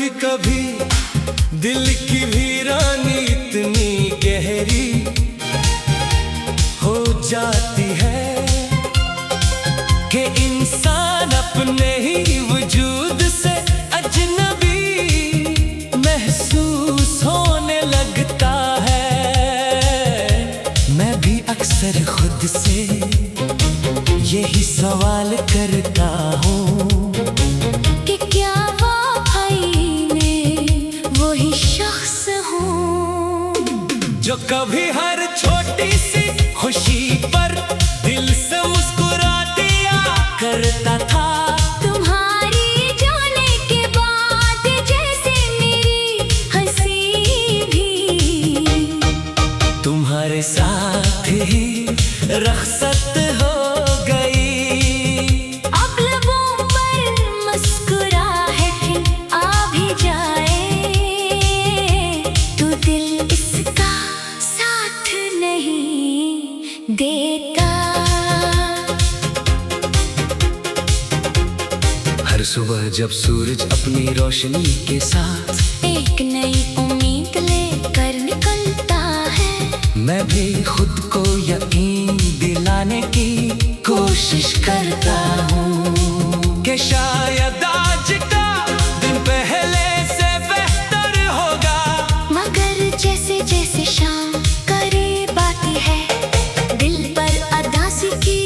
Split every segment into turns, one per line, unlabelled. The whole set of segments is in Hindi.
कभी कभी दिल की वीरानी इतनी गहरी हो जाती है कि इंसान अपने ही वजूद से अजनबी महसूस होने लगता है। मैं भी अक्सर खुद से यही सवाल करता हूँ
कि क्या वाकई में वही शख्स हूँ
जो कभी हर छोटी सी खुशी पर दिल से मुस्कुरा दिया करता था।
तुम्हारी जाने के बाद जैसे मेरी हंसी भी
तुम्हारे साथ ही रख्सत हो गई।
अब लबों पर मुस्कुराहट आ भी जाए तो दिल इसका साथ नहीं देता।
हर सुबह जब सूरज अपनी रोशनी के साथ
एक नई उम्मीद लेकर निकलता है,
मैं भी खुद को यकीन दिलाने की कोशिश करता हूँ कि शायद आज का दिन पहले से बेहतर होगा।
मगर जैसे जैसे शाम करीब आती है दिल पर अदासी की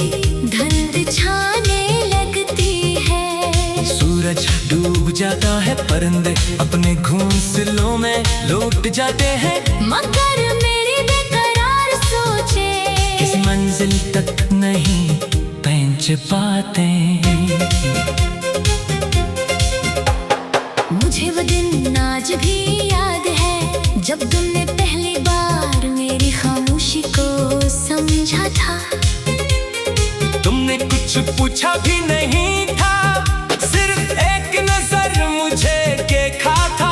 धुंध छाने लगती है।
सूरज डूब जाता है, परिंदे अपने घोंसलों में लौट जाते हैं,
मगर मेरी बेकरार सोचे
इस मंजिल तक नहीं पहुंच पाते।
मुझे वो दिन आज भी याद है जब तुमने पहली बार मेरी खामोशी को समझा था।
तुमने कुछ पूछा भी नहीं था, सिर्फ एक नजर मुझे देखा था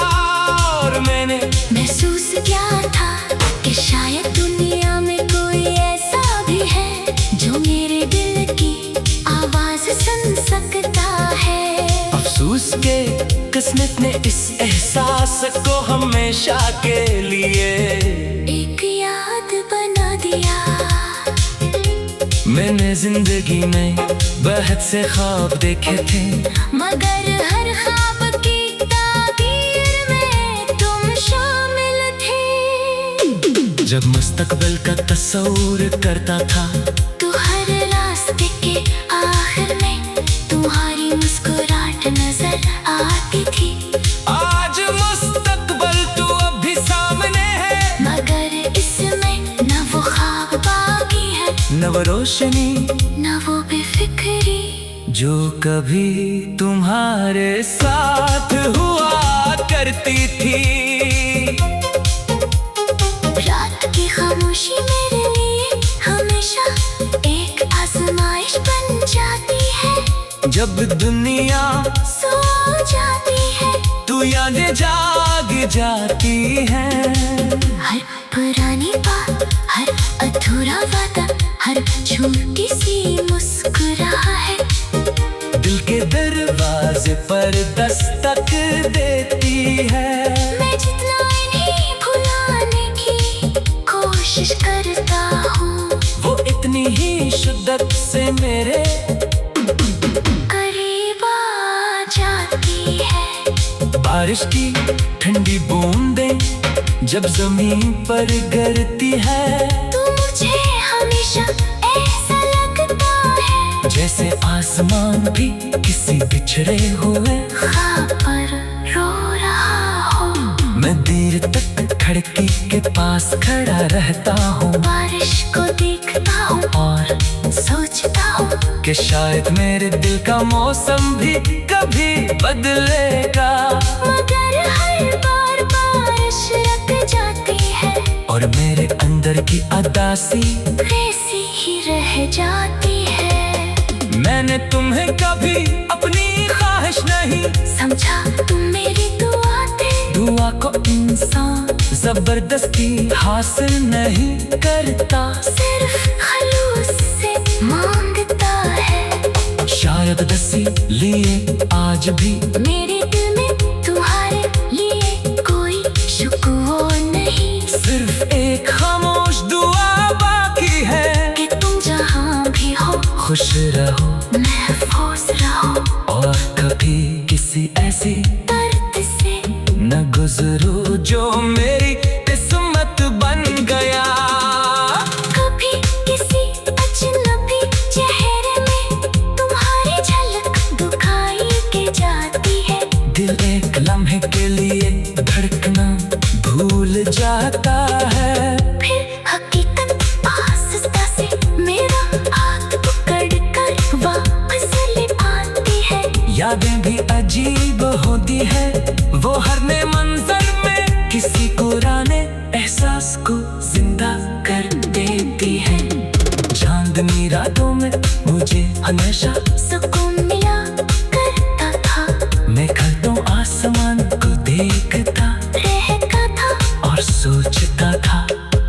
और मैंने
महसूस किया था कि शायद दुनिया में कोई ऐसा भी है जो मेरे दिल की आवाज सुन सकता है।
अफसोस के किस्मत ने इस एहसास को हमेशा के लिए
एक याद बना दिया।
मैंने जिंदगी में बहुत से ख्वाब देखे थे,
मगर हर ख्वाब की ताबीर में तुम शामिल थे।
जब मुस्तकबिल का तस्वीर करता था
तो हर रास्ते के आखिर में तुम्हारी मुस्कुराहट नजर आती थी।
आज मुस्तकबिल तो अभी सामने है,
मगर इसमें न वो ख्वाब बाकी है
न वो रोशनी
न वो बेफिक्री
जो कभी तुम्हारे साथ हुआ करती थी।
रात की खामोशी मेरे लिए हमेशा एक आजमाइश बन जाती है।
जब दुनिया
सो जाती है
तू यादें जाग जाती हैं।
हर पुरानी बात, हर अधूरा वादा, हर छोटी सी मुस्कुराहट
दिल के दरवाजे पर दस्तक देती है।
मैं जितना इन्हें भुलाने की कोशिश करता हूँ
वो इतनी ही शिद्दत से मेरे
करीब आ जाती है।
बारिश की ठंडी बूंदें जब जमीन पर गिरती है
तू मुझे हमेशा ऐसा लगता है
जैसे आसमान भी किसी बिछड़े हुए
ख्वाब पर रो रहा हो।
मैं देर तक खिड़की के पास खड़ा रहता हूँ,
बारिश को देखता हूँ
और
सोचता हूँ
कि शायद मेरे दिल का मौसम भी कभी बदलेगा।
मगर हर बार बारिश रुक जाती है
और मेरे अंदर की उदासी
वैसी ही रह जाती है।
मैंने तुम्हें कभी अपनी ख्वाहिश नहीं
समझा तुम मेरी दुआ थे।
दुआ को इंसान जबरदस्ती हासिल नहीं करता,
सिर्फ खलूस से मांगता है।
शायद दसी लिए आज भी
मेरे दिल में तुम्हारे
खुश रहो,
महफूज रहो,
और कभी किसी ऐसी
दर्द से
न गुजरो जो मेरी किस्मत बन गया।
कभी किसी अजनबी चेहरे में तुम्हारी झलक दिखाई के जाती है।
दिल एक लम्हे के लिए धड़कना भूल जाता है।
फिर हकीकत आहिस्ता से मेरा हाथ पकड़ कर वापस ले आती है।
यादें भी अजीब होती है, वो हर नए मंजर में किसी पुराने एहसास को जिंदा कर देती है। चांदनी रातों में मुझे हमेशा
सुकून मिला करता था,
मैं खतों आसमान को देखता
रहता था
और सोचता था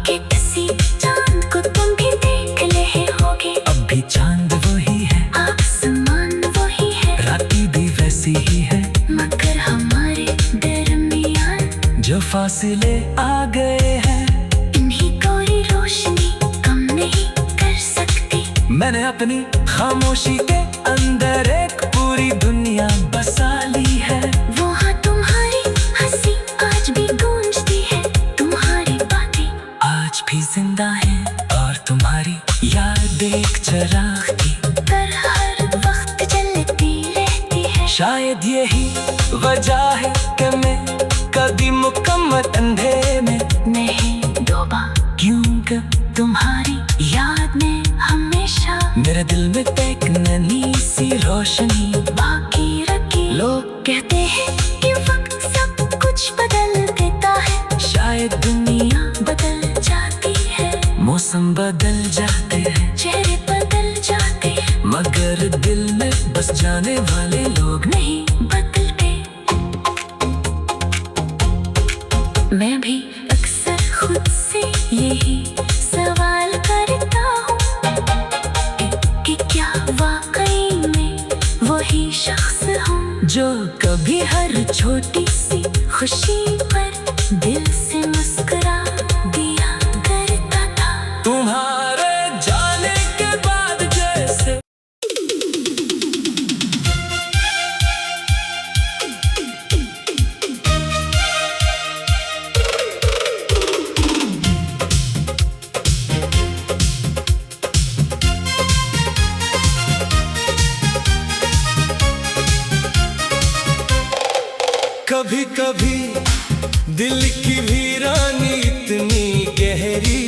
कि किसी चांद को तुम भी देख रहे होगे।
अब भी चांद वही है,
आसमान वही है,
रातें भी वैसी ही है,
मगर हमारे दरमियान
जो फासले आ गए हैं
इन्हीं कोई रोशनी कम नहीं कर सकती।
मैंने अपनी खामोशी के अंदर एक पूरी दुनिया बसा ली है।
वहाँ तुम्हारी हंसी आज भी गूंजती है, तुम्हारी बातें
आज भी जिंदा है और तुम्हारी याद एक चिराग की
पर हर वक्त जलती रहती है।
शायद यही वजह है कि मैं कभी मुकम्मल अंधेरे में
नहीं डूबा,
क्योंकि
तुम्हारी याद ने हमेशा
मेरे दिल में एक नन्ही सी रोशनी
बाकी रखी।
लोग
कहते हैं कि वक्त सब कुछ बदल देता है,
शायद दुनिया
बदल जाती है,
मौसम बदल जाते हैं,
चेहरे बदल जाते हैं,
मगर दिल में बस जाने वाले लोग
नहीं बदलते। मैं भी अक्सर खुद से यही सवाल करता हूँ कि क्या वाकई में वही शख्स हूँ
जो
कभी हर छोटी सी खुशी पर दिल से मुस्कुरा दिया करता था।
तुम्हारे जाने के बाद जैसे कभी कभी दिल की वीरानी इतनी गहरी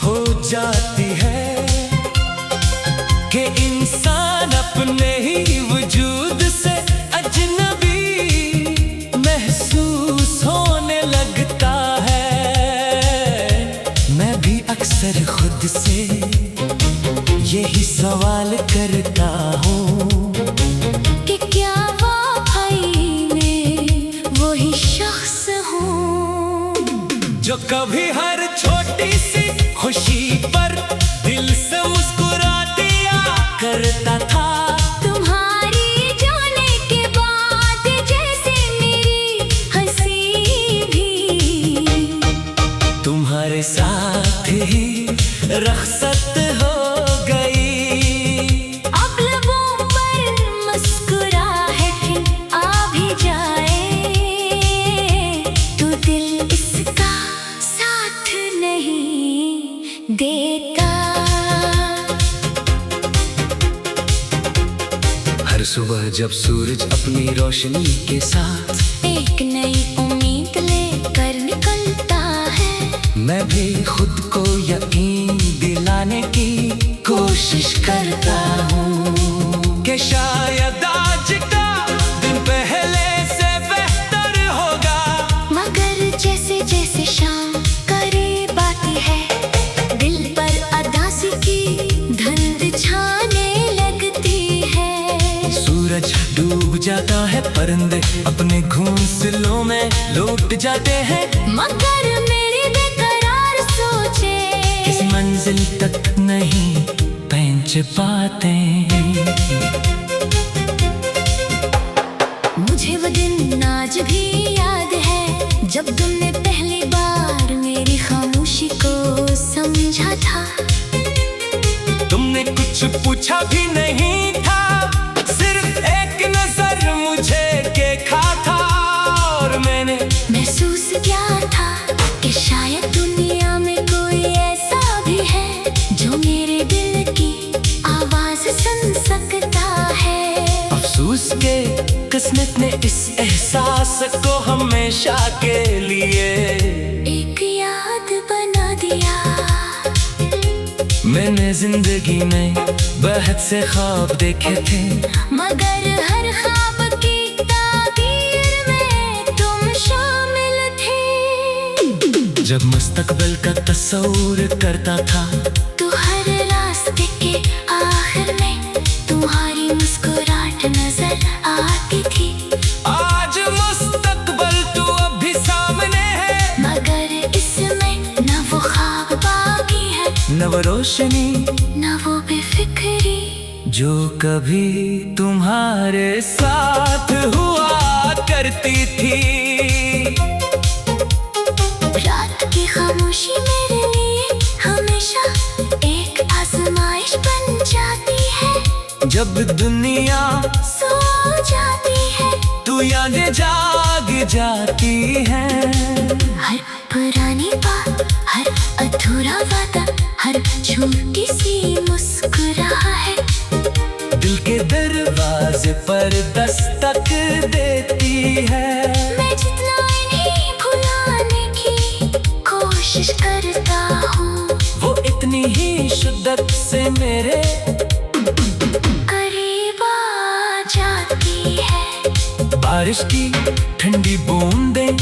हो जाती है कि इंसान अपने ही वजूद से अजनबी महसूस होने लगता है। मैं भी अक्सर खुद से यही सवाल करता हूँ
कि क्या वाकई में वही शख्स हूँ
जो कभी हर छोटी सी खुशी पर दिल से मुस्कुरा दिया करता था।
तुम्हारी जाने के बाद जैसे मेरी हंसी भी
तुम्हारे साथ ही रखसत हो गई।
अब लबों पर मुस्कुराहट आ भी जाए तो दिल इसका साथ नहीं देता।
हर सुबह जब सूरज अपनी रोशनी के साथ
एक नई उम्मीद लेकर निकलता है,
मैं भी खुद को यकीन दिलाने की कोशिश करता हूँ कि शायद आज का दिन पहले से बेहतर होगा।
मगर जैसे जैसे शाम करीब आती है दिल पर अदासी की धुंध छाने लगती है।
सूरज डूब जाता है, परिंदे अपने घोंसलों में लौट जाते हैं,
मगर मेरी बेकरार सोचे
इस मंजिल तक नहीं पहुंच पाते।
मुझे वो दिन आज भी याद है जब तुमने पहली बार मेरी खामोशी को समझा था।
तुमने तुमने कुछ पूछा भी नहीं था, सिर्फ एक नजर मुझे देखा था और मैंने
महसूस किया था कि शायद दुनिया में कोई ऐसा भी है जो मेरे दिल की आवाज सुन सकता है।
अफसोस के किस्मत ने इस एहसास को हमेशा के लिए
एक याद बना दिया।
मैंने जिंदगी में बहुत से ख्वाब देखे थे,
मगर हर ख्वाब की ताबीर में तुम शामिल थे।
जब मुस्तकबिल का तस्वीर करता था
तो हर रास्ते के आखिर में तुम्हारी मुस्कुराहट नजर आती थी।
आज मुस्तकबिल तो अभी सामने है,
मगर इसमें न वो ख्वाब बाकी है,
न वो रोशनी
न वो बेफिक्री
जो कभी तुम्हारे साथ हुआ करती थी।
रात की खामोशी मेरे लिए हमेशा एक आजमाइश बन जाती है।
जब दुनिया
सो जाती है
तू यादें जाग जाती है।
हर पुरानी बात, हर अधूरा वादा, हर छोटी सी मुस्कुराहट
दिल के दरवाजे पर दस्तक देती है।
मैं जितना इन्हें भुलाने की कोशिश करता हूँ,
वो इतनी ही शिद्दत से मेरे
करीब आ जाती है।
बारिश की ठंडी बूंदें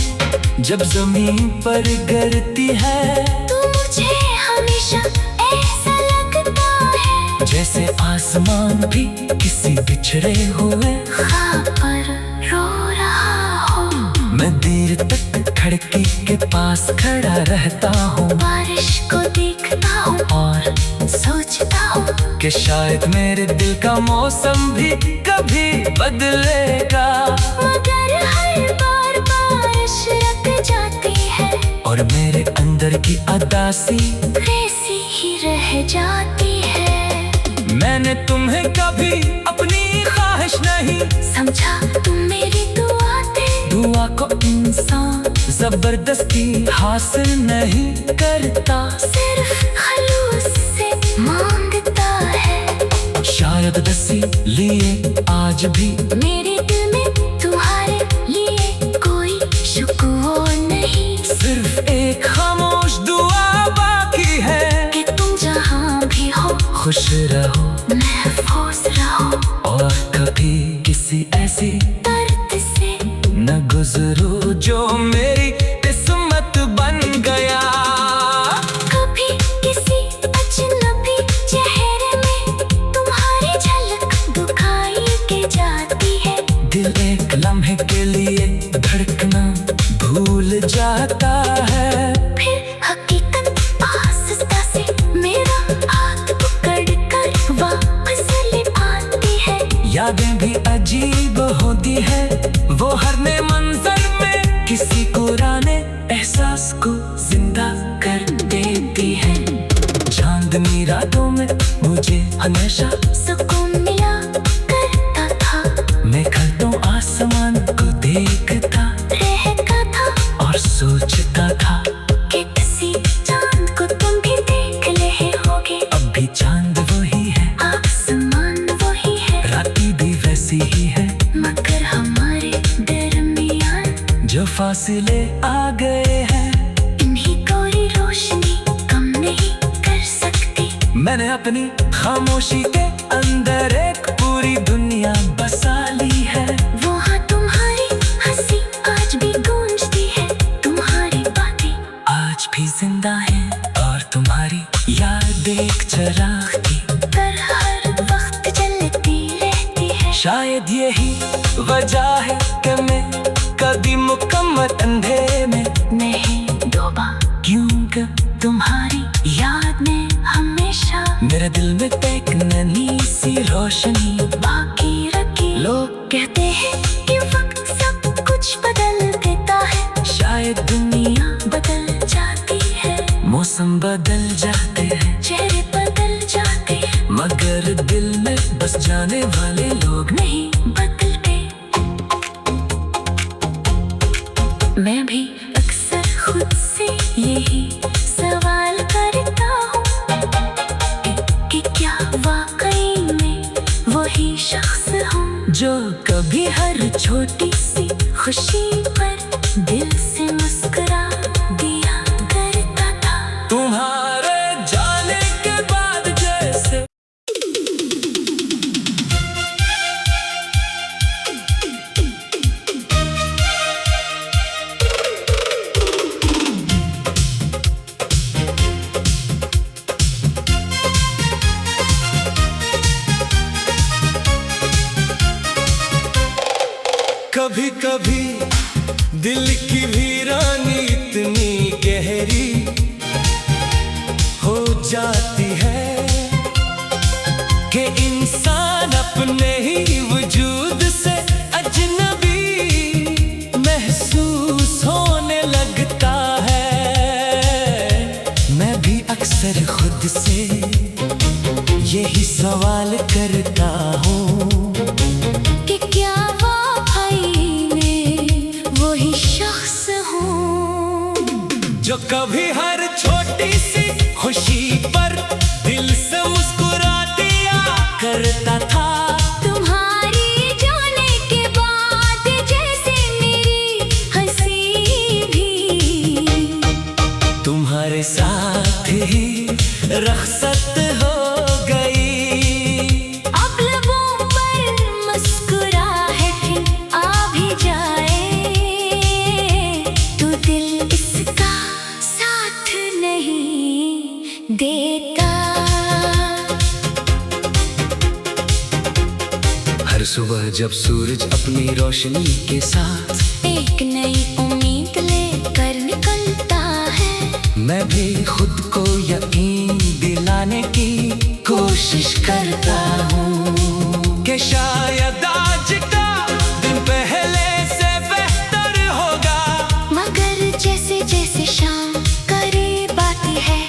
जब जमीन पर गिरती है,
तू मुझे हमेशा ऐसा लगता है
जैसे आसमान भी किसी बिछड़े हुए
ख्वाब पर रो रहा हो।
मैं देर तक खिड़की के पास खड़ा रहता हूँ
बारिश को देखता हूँ
और
सोचता हूँ
कि शायद मेरे दिल का मौसम भी कभी बदलेगा।
मगर हर बार बारिश रुक जाती है
और मेरे अंदर की अदासी
वैसी ही रह जाती है।
मैंने तुम्हें कभी अपनी ख्वाहिश नहीं
समझा, तुम मेरी दुआ थे।
दुआ को इंसान जबरदस्ती हासिल नहीं करता,
सिर्फ खलूस से मांगता है।
शायद दसी लिए आज भी
मेरे दिल में तुम्हारे लिए कोई शुक्र नहीं,
सिर्फ एक खामोश दुआ बाकी है
कि तुम जहाँ भी हो
खुश रहो,
महफूज रहो
और कभी किसी ऐसी
दर्द से
न गुजरो जो मेरी किस्मत बन गया।
कभी किसी अजनबी चेहरे में तुम्हारी झलक दिखाई के जाती है।
दिल एक लम्हे के लिए धड़कना भूल जाता है,
फिर हकीकत आहिस्ता से मेरा हाथ पकड़ कर वापस ले आती है।
यादें भी अजीब होती है, वो हर नए मंजर में किसी पुराने एहसास को जिंदा कर देती है। चांदनी रातों में मुझे हमेशा
सुकून मिला करता था,
मैं खतों आसमान को देखता
रहता था
और सोचता था
कि किसी चांद को तुम भी देख रहे होगे।
अब भी चांद वही है,
आसमान वही है,
राती भी वैसी ही है,
मगर हमारे दरमियान
जो फासले आ गए हैं
इन्हीं कोई रोशनी कम नहीं कर सकती।
मैंने अपनी खामोशी के अंदर एक पूरी दुनिया बसा ली है।
वहाँ तुम्हारी हंसी आज भी गूंजती है, तुम्हारी बातें
आज भी जिंदा है और तुम्हारी याद एक चिराग की
पर हर वक्त जलती रहती है।
शायद यही वजह है कि मैं कभी मुकम्मल अंधेरे में
नहीं डूबा,
क्योंकि
तुम्हारी याद ने हमेशा
मेरे दिल में एक नन्ही सी रोशनी
बाकी रखी।
लोग
कहते हैं कि वक्त सब कुछ बदल देता है,
शायद दुनिया
बदल जाती है,
मौसम बदल जाते हैं,
चेहरे बदल जाते हैं,
मगर मगर दिल में बस जाने वाले लोग
नहीं बदलते। मैं भी अक्सर खुद से यही सवाल करता हूँ कि क्या वाकई में वही शख्स हूँ
जो
कभी हर छोटी सी खुशी पर दिल से मुस्कुरा दिया करता था।
तुम्हारे जाने के बाद जैसे कभी कभी दिल की वीरानी इतनी गहरी हो जाती है कि इंसान अपने ही वजूद से अजनबी महसूस होने लगता है। मैं भी अक्सर खुद से यही सवाल करता हूँ
कि क्या वाकई में वही शख्स हूँ
जो कभी हर छोटी सी खुशी पर दिल से मुस्कुरा दिया करता था।
तुम्हारी जाने के बाद जैसे मेरी हंसी भी
तुम्हारे साथ ही रखसत हो गई।
अब लबों पर मुस्कुराहट आ भी जाए तो दिल इसका साथ नहीं देता।
हर सुबह जब सूरज अपनी रोशनी के साथ
एक नई उम्मीद लेकर निकलता है।
मैं भी खुद को यकीन दिलाने की कोशिश करता हूँ कि शायद आज का दिन पहले से बेहतर होगा।
मगर जैसे जैसे शाम करीब आती है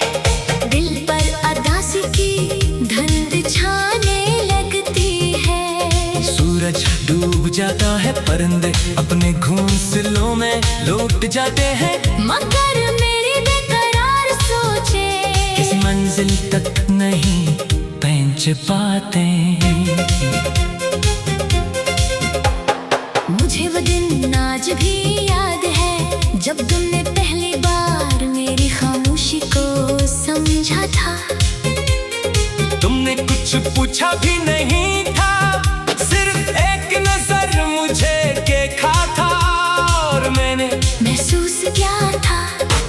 दिल पर अदासी की धुंध छाने लगती है।
सूरज डूब जाता है, परिंदे अपने घोंसलों में लौट जाते हैं।
मगर मेरी बेकरार सोचे
किस मंजिल तक नहीं पहुंच पाते।
मुझे वो दिन आज भी याद है जब तुमने पहली बार मेरी खामोशी को समझा था।
तुमने कुछ पूछा भी नहीं था, सिर्फ एक नजर मुझे देखा था और मैंने
महसूस किया था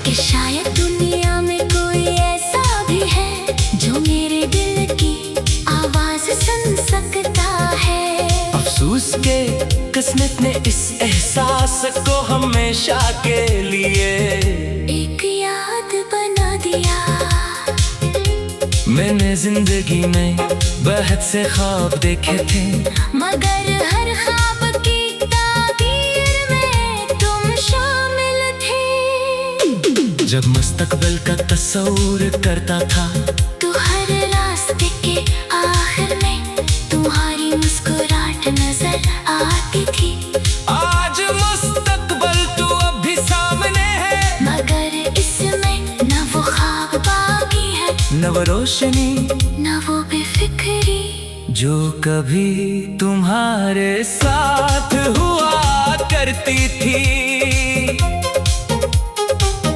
कि शायद दुनिया में कोई ऐसा भी है जो मेरे दिल की आवाज सुन सकता है।
अफसोस के किस्मत ने इस एहसास को हमेशा के लिए
एक याद बना दिया।
मैंने जिंदगी में बहुत से ख्वाब देखे थे,
मगर हर ख्वाब की ताबीर में तुम शामिल थे।
जब मुस्तकबिल का तस्वीर करता था
तो हर रास्ते के आखिर में तुम्हारी मुस्कुराहट नजर आती थी।
आज मुस्तकबिल तो अभी सामने है,
मगर इसमें न वो ख्वाब बाकी है
न वो रोशनी
न वो बेफिक्री
जो कभी तुम्हारे साथ हुआ करती थी।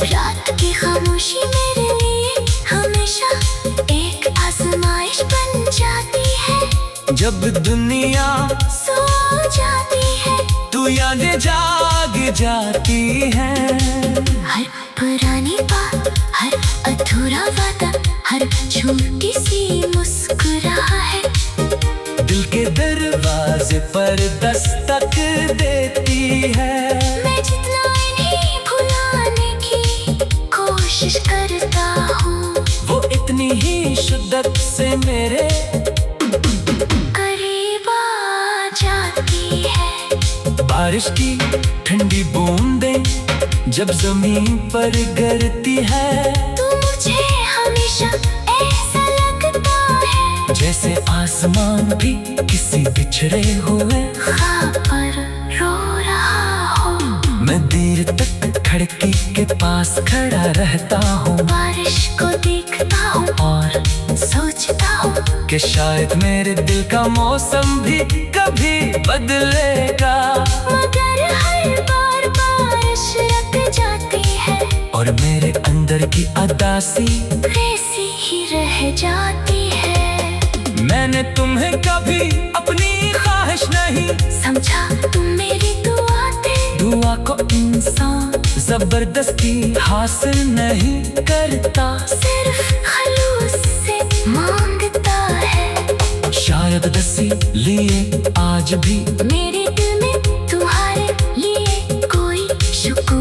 रात की खामोशी मेरे लिए हमेशा एक आजमाइश बन जाती है।
जब दुनिया
सो जाती है
तू यादें जाग जाती है।
हर पुरानी बात, हर अधूरा वादा, हर छोटी सी मुस्कुराहट
दिल के दरवाजे पर दस्तक देती है।
मैं जितना इन्हें भुलाने की कोशिश करता हूँ
वो इतनी ही शिद्दत से मेरे
करीब आ जाती है।
बारिश की ठंडी बूंदें जब जमीन पर गिरती है,
तो मुझे हमेशा ऐसा लगता है
जैसे आसमान भी किसी बिछड़े हुए
ख्वाब पर रो रहा हो।
मैं देर तक खिड़की के पास खड़ा रहता हूँ,
बारिश को देखता हूँ
और
सोचता हूँ
कि शायद मेरे दिल का मौसम भी कभी बदलेगा।
मगर हर बार बारिश रुक जाती है
और मेरे अंदर की उदासी
वैसी ही रह जाती है।
मैंने तुम्हें कभी अपनी ख्वाहिश नहीं
समझा, तुम मेरी दुआ थे।
दुआ को इंसान जबरदस्ती हासिल नहीं करता,
सिर्फ खलूस से मांगता है।
शायद दसी लिए आज भी
मेरे दिल में तुम्हारे लिए कोई शुक्र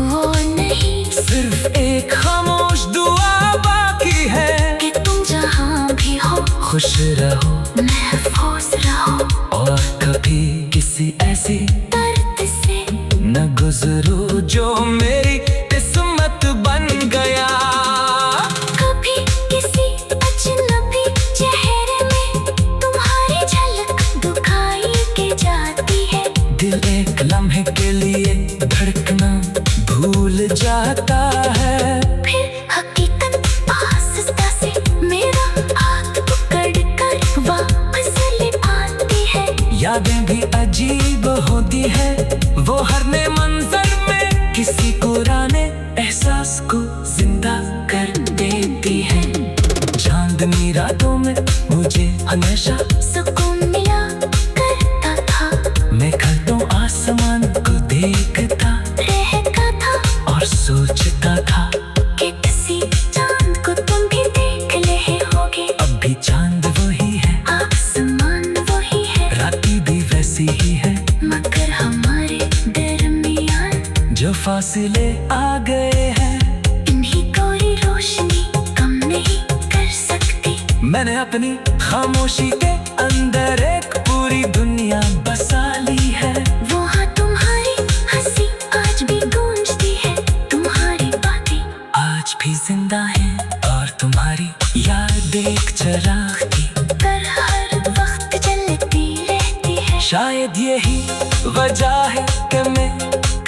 नहीं।
सिर्फ एक खामोश दुआ बाकी है
कि तुम जहाँ भी हो
खुश रहो,
महफूज रहो,
और कभी किसी ऐसी
दर्द से
न गुजरो जो मेरी किस्मत बन गया।
कभी किसी अजनबी चेहरे में तुम्हारी झलक दिखाई के जाती है।
दिल एक लम्हे के लिए धड़कना भूल जाता है,
फिर हकीकत आहिस्ता से मेरा हाथ पकड़ कर वापस ले आती है।
यादें भी अजीब होती है, वो हर नए मंजर में किसी पुराने एहसास को जिंदा कर देती है। चांदनी रातों में मुझे हमेशा
सुकून मिला करता था,
मैं खतों आसमान को देखता
रहता था
और सोचता था
कि किसी चांद को तुम भी देख रहे होगे।
अब भी चांद वही है,
आसमान वही है,
राती भी वैसी ही है,
मगर हमारे दरमियान
जो फासले आ गए हैं
इन्हीं कोई रोशनी कम नहीं कर सकती।
मैंने अपनी खामोशी के अंदर एक पूरी दुनिया बसा ली है।
वहाँ तुम्हारी हंसी आज भी गूंजती है, तुम्हारी बातें
आज भी जिंदा है, और तुम्हारी याद एक चिराग की
पर हर वक्त जलती रहती है।
शायद यही वजह है कि मैं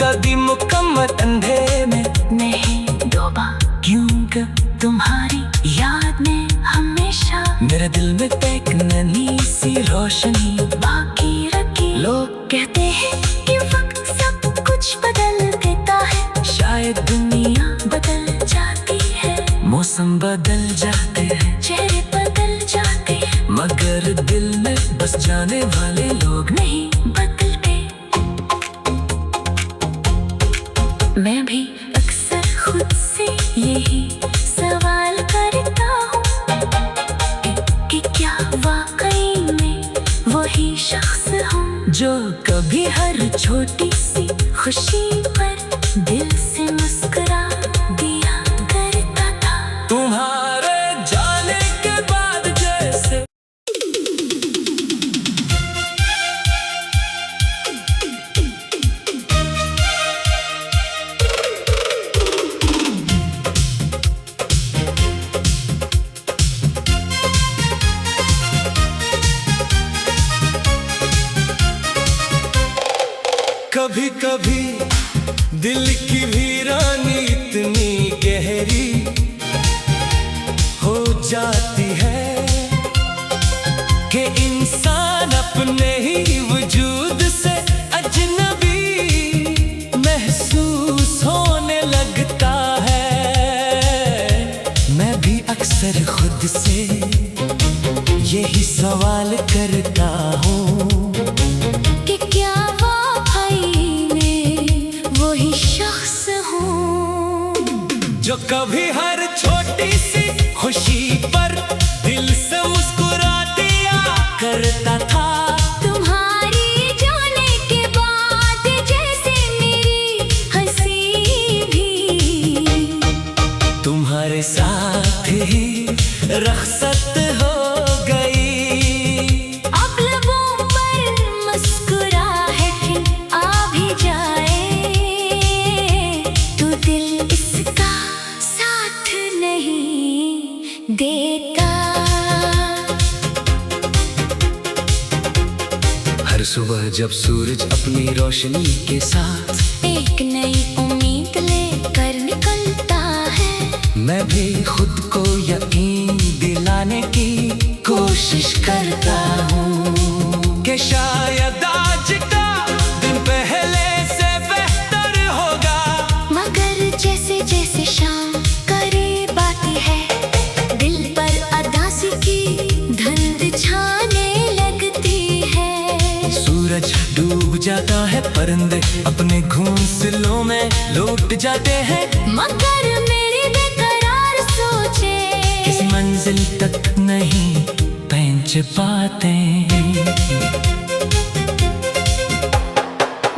कभी मुकम्मल अंधेरे में
नहीं डूबा,
क्योंकि
तुम्हारी याद ने हमेशा
मेरे दिल में एक नन्ही सी रोशनी
बाकी रखी।
लोग
कहते हैं कि वक्त सब कुछ बदल देता है,
शायद दुनिया
बदल जाती है,
मौसम बदल जाते हैं,
चेहरे बदल जाते हैं,
मगर दिल में बस जाने वाले लोग
नहीं बदलते। मैं भी अक्सर खुद से यही सवाल करता हूँ कि क्या वाकई में वही शख्स हूँ
जो
कभी हर छोटी सी खुशी पर दिल से मुस्कुरा दिया करता था।
तुम्हारे जाने के बाद जैसे कभी कभी दिल की वीरानी इतनी गहरी हो जाती है कि इंसान अपने ही वजूद से अजनबी महसूस होने लगता है। मैं भी अक्सर खुद से यही सवाल करता हूँ
कि क्या वाकई में वही शख्स हूँ
जो कभी हर छोटी सी खुशी पर दिल से मुस्कुरा दिया करता था।
तुम्हारी जाने के बाद जैसे मेरी हंसी भी
तुम्हारे साथ ही रखसत हो गई।
अब लबों
हर सुबह जब सूरज अपनी रोशनी के साथ
एक नई उम्मीद लेकर निकलता है,
मैं भी खुद को यकीन दिलाने की कोशिश करता हूँ कि शायद आज का दिन पहले से बेहतर होगा।
मगर जैसे जैसे शाम करीब आती है, दिल पर अदासी की धुंध छाने लगती है।
सूरज डूब जाता है, परिंदे अपने घोंसलों में लौट जाते हैं,
मगर मेरी बेकरार सोचे
किसी मंजिल तक नहीं पहुंच पाते।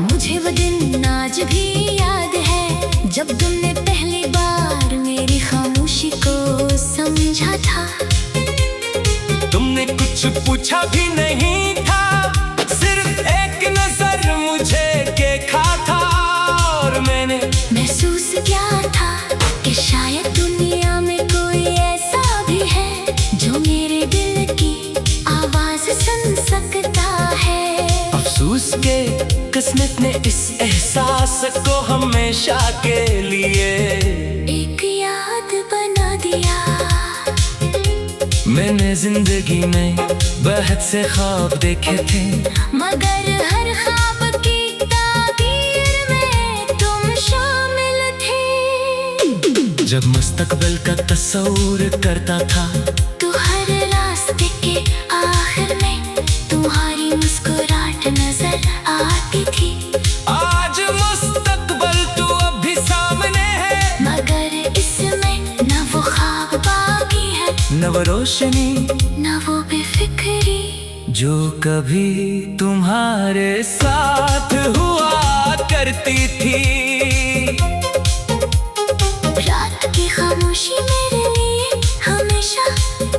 मुझे वो दिन आज भी याद है, जब तुमने पहली बार मेरी खामोशी को समझा था।
तुमने कुछ पूछा भी नहीं था, सिर्फ एक नजर मुझे देखा था और मैंने
महसूस किया था कि शायद दुनिया में कोई ऐसा भी है जो मेरे दिल की आवाज सुन सकता है।
अफसोस के किस्मत ने इस एहसास को हमेशा के लिए
एक याद बना दिया।
मैंने जिंदगी में बहुत से ख्वाब देखे थे,
मगर हर ख्वाब की ताबीर में तुम शामिल थे।
जब मुस्तकबिल का तस्वीर करता था,
तो हर रास्ते के आखिर में तुम्हारी मुस्कुराहट नजर आती थी।
आज मुस्तकबिल तो अभी सामने है,
मगर इसमें न वो ख्वाब बाकी है,
न वो रोशनी
न वो बेफिक्री
जो कभी तुम्हारे साथ हुआ करती थी।
रात की खामोशी मेरे लिए हमेशा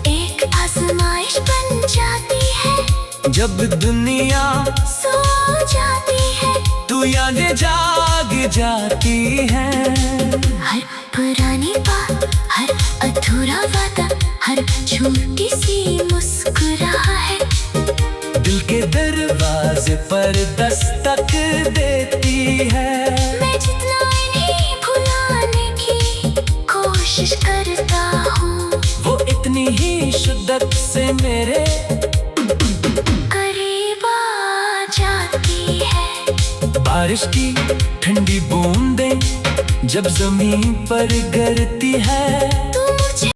एक आजमाइश बन जाती है।
जब दुनिया
सो जाती है,
तू यादें जाग जाती है।
हर पुरानी बात, हर अधूरा वादा, हर छोटी सी मुस्कुराहट
दिल के दरवाजे पर दस्तक देती है।
मैं जितना इन्हें भुलाने की कोशिश करता हूँ,
वो इतनी ही शिद्दत से मेरे
करीब आ जाती है।
बारिश की ठंडी बूंदें जब जमीन पर गिरती है,
तो